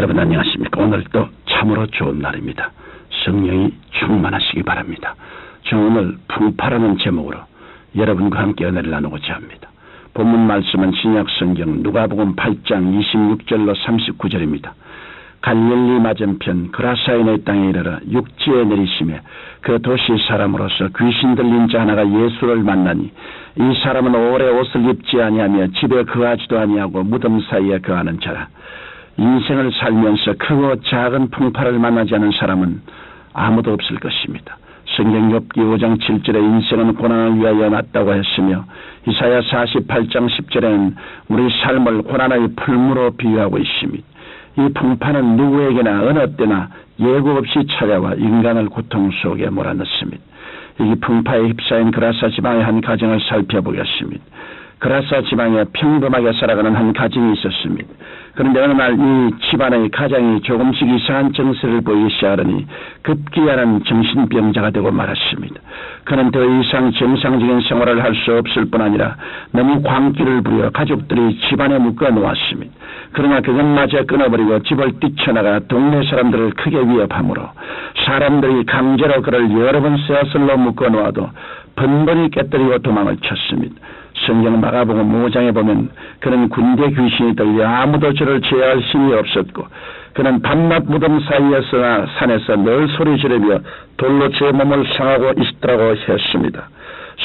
여러분 안녕하십니까? 오늘도 참으로 좋은 날입니다. 성령이 충만하시기 바랍니다. 저 오늘 풍파라는 제목으로 여러분과 함께 은혜를 나누고자 합니다. 본문 말씀은 신약 성경 누가복음 8장 26절로 39절입니다. 갈릴리 맞은편 그라사인의 땅에 이르러 육지에 내리시매 그 도시 사람으로서 귀신 들린 자 하나가 예수를 만나니 이 사람은 오래 옷을 입지 아니하며 집에 거하지도 아니하고 무덤 사이에 거하는 자라. 인생을 살면서 크고 작은 풍파를 만나지 않은 사람은 아무도 없을 것입니다. 성경 욥기 5장 7절에 인생은 고난을 위하여 났다고 했으며 이사야 48장 10절에는 우리 삶을 고난의 풀무로 비유하고 있습니다. 이 풍파는 누구에게나 어느 때나 예고 없이 찾아와 인간을 고통 속에 몰아넣습니다. 이 풍파에 휩싸인 그라사 지방의 한 가정을 살펴보겠습니다. 그라사 지방에 평범하게 살아가는 한 가정이 있었습니다. 그런데 어느 날 이 집안의 가장이 조금씩 이상한 증세를 보이기 시작하니 급기야는 정신병자가 되고 말았습니다. 그는 더 이상 정상적인 생활을 할 수 없을 뿐 아니라 너무 광기를 부려 가족들이 집안에 묶어 놓았습니다. 그러나 그것마저 끊어버리고 집을 뛰쳐나가 동네 사람들을 크게 위협하므로 사람들이 강제로 그를 여러 번 쇠사슬로 묶어 놓아도 번번이 깨뜨리고 도망을 쳤습니다. 성경 마가복음 5장에 보면 그는 군대 귀신이 들려 아무도 저를 제어할 힘이 없었고 그는 밤낮 무덤 사이에서나 산에서 늘 소리 지르며 돌로 제 몸을 상하고 있더라고 했습니다.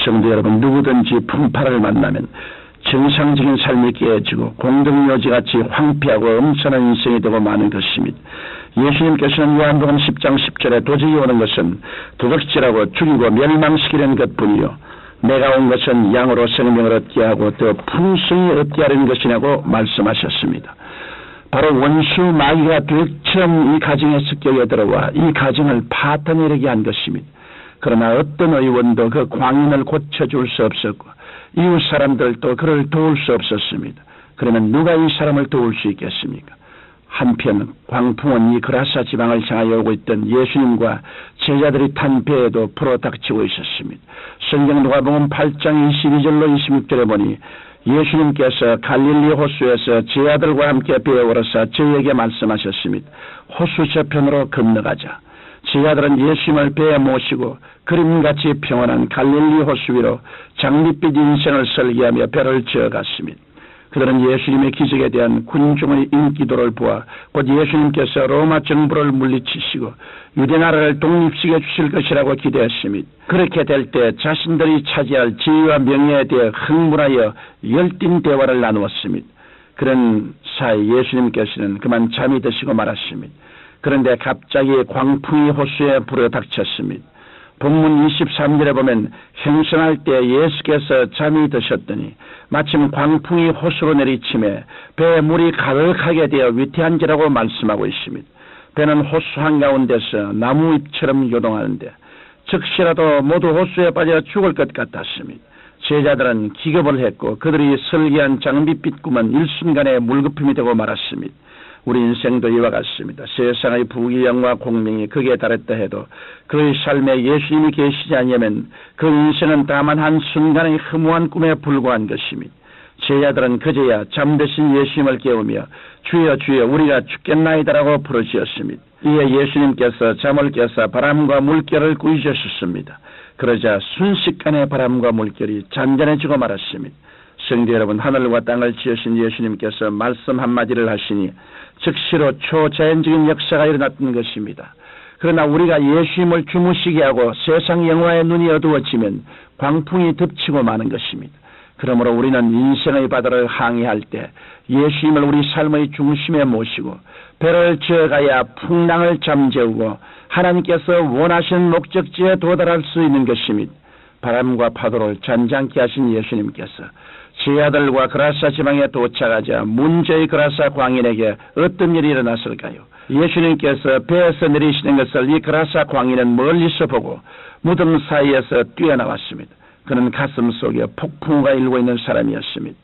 성도 여러분, 누구든지 풍파를 만나면 정상적인 삶이 깨지고 공동묘지같이 황폐하고 엄청난 인생이 되고 마는 것입니다. 예수님께서는 요한복음 10장 10절에 도저히 오는 것은 도둑질하고 죽이고 멸망시키는 것뿐이요 내가 온 것은 양으로 생명을 얻게 하고 더 풍성히 얻게 하려는 것이냐고 말씀하셨습니다. 바로 원수 마귀가 처음 이 가정에 습격에 들어와 이 가정을 파탄내리게 한 것입니다. 그러나 어떤 의원도 그 광인을 고쳐줄 수 없었고 이웃 사람들도 그를 도울 수 없었습니다. 그러면 누가 이 사람을 도울 수 있겠습니까? 한편 광풍은 이 그라사 지방을 향하여 오고 있던 예수님과 제자들이 탄 배에도 불어닥치고 있었습니다. 성경 누가복음 8장 22절로 26절에 보니 예수님께서 갈릴리 호수에서 제 아들과 함께 배에 오르사 저에게 말씀하셨습니다. 호수 저편으로 건너가자. 제 아들은 예수님을 배에 모시고 그림같이 평온한 갈릴리 호수 위로 장밋빛 인생을 설계하며 배를 저어갔습니다. 그들은 예수님의 기적에 대한 군중의 인기도를 보아 곧 예수님께서 로마 정부를 물리치시고 유대나라를 독립시켜 주실 것이라고 기대했습니다. 그렇게 될 때 자신들이 차지할 지위와 명예에 대해 흥분하여 열띤 대화를 나누었습니다. 그런 사이 예수님께서는 그만 잠이 드시고 말았습니다. 그런데 갑자기 광풍이 호수에 불어닥쳤습니다. 본문 23절에 보면 행선할 때 예수께서 잠이 드셨더니 마침 광풍이 호수로 내리치매 배에 물이 가득하게 되어 위태한지라고 말씀하고 있습니다. 배는 호수 한가운데서 나무잎처럼 요동하는데 즉시라도 모두 호수에 빠져 죽을 것 같았습니다. 제자들은 기겁을 했고 그들이 설계한 장밋빛 꿈은 일순간에 물거품이 되고 말았습니다. 우리 인생도 이와 같습니다. 세상의 부귀영화 공명이 극에 달했다 해도 그의 삶에 예수님이 계시지 않으면 그 인생은 다만 한순간의 허무한 꿈에 불과한 것입니다. 제자들은 그제야 잠드신 예수님을 깨우며 주여 주여 우리가 죽겠나이다라고 부르짖었습니다. 이에 예수님께서 잠을 깨사 바람과 물결을 꾸짖으셨습니다. 그러자 순식간에 바람과 물결이 잔잔해지고 말았습니다. 성도 여러분, 하늘과 땅을 지으신 예수님께서 말씀 한마디를 하시니 즉시로 초자연적인 역사가 일어났던 것입니다. 그러나 우리가 예수님을 주무시게 하고 세상 영화의 눈이 어두워지면 광풍이 덮치고 마는 것입니다. 그러므로 우리는 인생의 바다를 항해할 때 예수님을 우리 삶의 중심에 모시고 배를 저어가야 풍랑을 잠재우고 하나님께서 원하시는 목적지에 도달할 수 있는 것입니다. 바람과 파도를 잔잔케 하신 예수님께서 제 아들과 그라사 지방에 도착하자 문제의 그라사 광인에게 어떤 일이 일어났을까요? 예수님께서 배에서 내리시는 것을 이 그라사 광인은 멀리서 보고 무덤 사이에서 뛰어나왔습니다. 그는 가슴 속에 폭풍우가 일고 있는 사람이었습니다.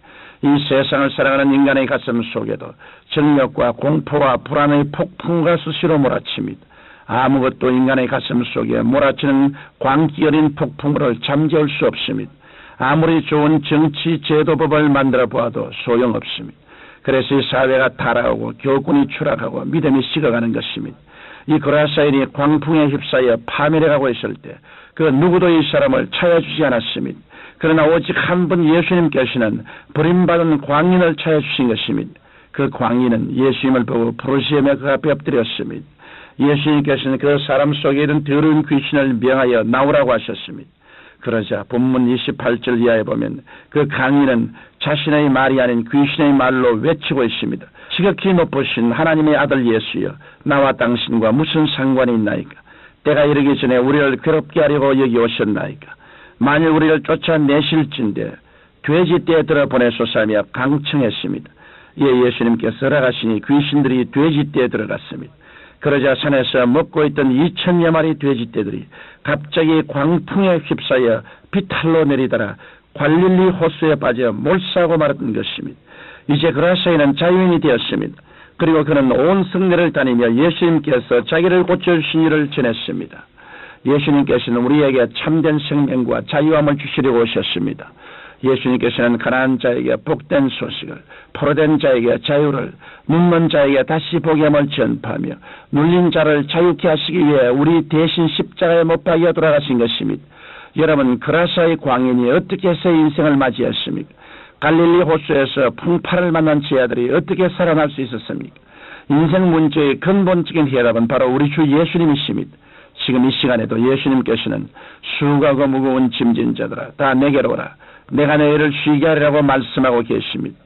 이 세상을 살아가는 인간의 가슴 속에도 정력과 공포와 불안의 폭풍우가 수시로 몰아칩니다. 아무것도 인간의 가슴 속에 몰아치는 광기 어린 폭풍우를 잠재울 수 없습니다. 아무리 좋은 정치 제도법을 만들어 보아도 소용없습니다. 그래서 이 사회가 타락하고 교훈이 추락하고 믿음이 식어가는 것입니다. 이 고라사인이 광풍에 휩싸여 파멸해가고 있을 때 그 누구도 이 사람을 찾아주지 않았습니다. 그러나 오직 한 분 예수님께서는 버림받은 광인을 찾아주신 것입니다. 그 광인은 예수님을 보고 부르시며 그 앞에 엎드렸습니다. 예수님께서는 그 사람 속에 있는 더러운 귀신을 명하여 나오라고 하셨습니다. 그러자 본문 28절 이하에 보면 그 강인은 자신의 말이 아닌 귀신의 말로 외치고 있습니다. 지극히 높으신 하나님의 아들 예수여, 나와 당신과 무슨 상관이 있나이까? 때가 이르기 전에 우리를 괴롭게 하려고 여기 오셨나이까? 만일 우리를 쫓아내실진데 돼지떼에 들어 보내소서하며 강청했습니다. 이에 예수님께서 허락하시니 귀신들이 돼지떼에 들어갔습니다. 그러자 산에서 먹고 있던 2000여 마리 돼지떼들이 갑자기 광풍에 휩싸여 비탈로 내리더라 갈릴리 호수에 빠져 몰사하고 말았던 것입니다. 이제 고라사인은 자유인이 되었습니다. 그리고 그는 온 성내를 다니며 예수님께서 자기를 고쳐주신 일을 전했습니다. 예수님께서는 우리에게 참된 생명과 자유함을 주시려고 오셨습니다. 예수님께서는 가난한 자에게 복된 소식을, 포로된 자에게 자유를, 눈먼 자에게 다시 보게 함을 전파하며 눌린 자를 자유케 하시기 위해 우리 대신 십자가에 못 박여 돌아가신 것입니다. 여러분, 고라사의 광인이 어떻게 새 인생을 맞이했습니까? 갈릴리 호수에서 풍파를 만난 제자들이 어떻게 살아날 수 있었습니까? 인생 문제의 근본적인 해답은 바로 우리 주 예수님이십니다. 지금 이 시간에도 예수님께서는 수고하고 무거운 짐진 자들아 다 내게로 오라. 내가 너희를 쉬게 하리라고 말씀하고 계십니다.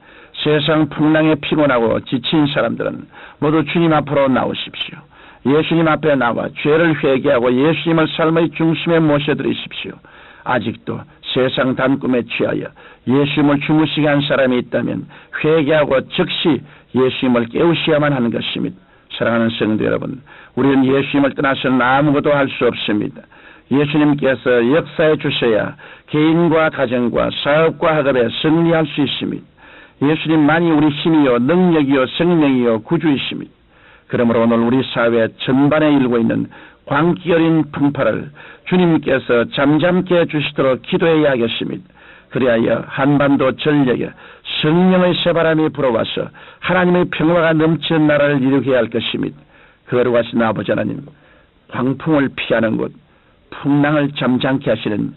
세상 풍랑에 피곤하고 지친 사람들은 모두 주님 앞으로 나오십시오. 예수님 앞에 나와 죄를 회개하고 예수님을 삶의 중심에 모셔드리십시오. 아직도 세상 단꿈에 취하여 예수님을 주무시게 한 사람이 있다면 회개하고 즉시 예수님을 깨우셔야만 하는 것입니다. 사랑하는 성도 여러분, 우리는 예수님을 떠나서는 아무것도 할 수 없습니다. 예수님께서 역사해 주셔야 개인과 가정과 사업과 학업에 승리할 수 있습니다. 예수님만이 우리 힘이요 능력이요 생명이요 구주이십니다. 그러므로 오늘 우리 사회 전반에 일고 있는 광기 어린 풍파를 주님께서 잠잠케 해주시도록 기도해야 하겠습니다. 그리하여 한반도 전역에 성령의 새바람이 불어와서 하나님의 평화가 넘치는 나라를 이루게 할 것입니다. 거룩하신 아버지 하나님, 광풍을 피하는 곳, 풍랑을 잠잠케 하시는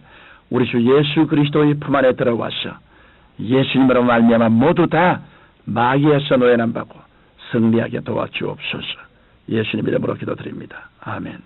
우리 주 예수 그리스도의 품 안에 들어와서 예수님으로 말미암아 모두 다 마귀에서 노예난 받고 승리하게 도와주옵소서. 예수님 이름으로 기도드립니다. 아멘.